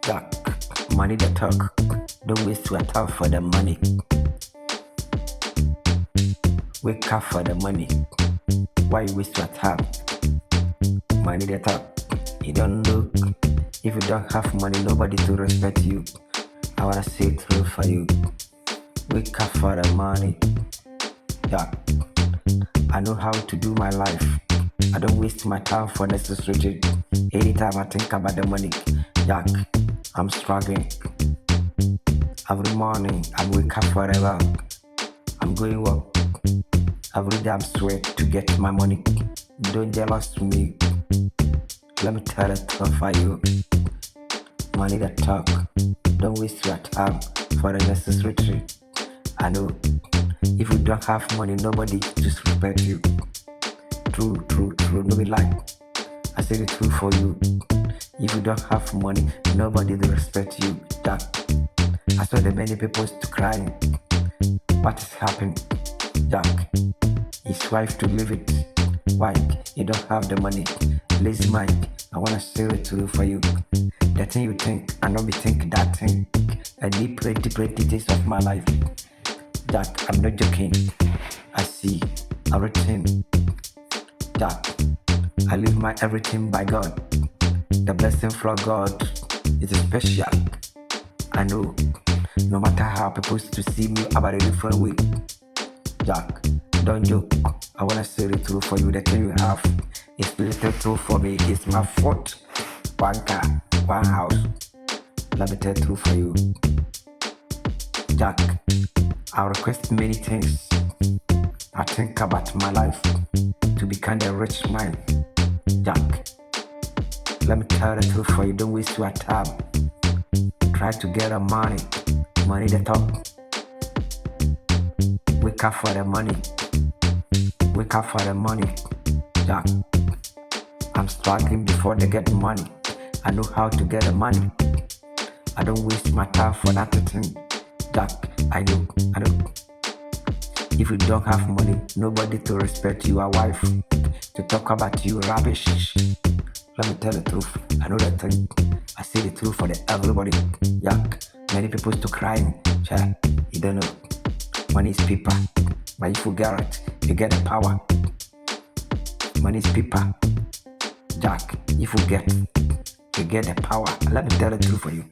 Jack, money the talk. Don't waste your time for the money. Wake up for the money. Why you waste your time? Money the talk. You don't look. If you don't have money, nobody to respect you. I wanna say it true for you. Wake up for the money. Jack, I know how to do my life. I don't waste my time for necessary. Anytime I think about the money, Jack, I'm struggling. Every morning I wake up forever. I'm going work. Every day I'm sweat to get my money. Don't jealous me. Let me tell it for you. Money that talk. Don't waste your time for the necessary. I know if you don't have money, nobody disrespect you. True, no be lie. I say the truth for you. If you don't have money, nobody will respect you. Jack, I saw the many people to crying. What is happening? Jack, his wife to leave it. Why? You don't have the money. Lazy mind. I wanna say the truth for you. The thing you think, I don't be think that thing. I need pretty days of my life. Jack, I'm not joking. I see everything. Jack, I live my everything by God. The blessing from God is special. I know, no matter how people used to see me about a different way. Jack, don't joke. I wanna say the truth for you. The thing you have is little truth for me. It's my fault. One car, one house. Let me tell the truth for you. Jack, I request many things. I think about my life to become a rich man. Jack, let me tell the truth for you. Don't waste your time. Try to get the money the top. Wake up for the money. Wake up for the money. Jack, I'm struggling before they get money. I know how to get the money. I don't waste my time for that thing. Jack, I know. If you don't have money, nobody to respect you, a wife to talk about you rubbish. Let me tell the truth. I know that thing. I say the truth for everybody. Jack, many people to crying. Child, you don't know. Money is paper. But if you get it, you get the power. Money is paper. Jack, if you get the power. Let me tell the truth for you.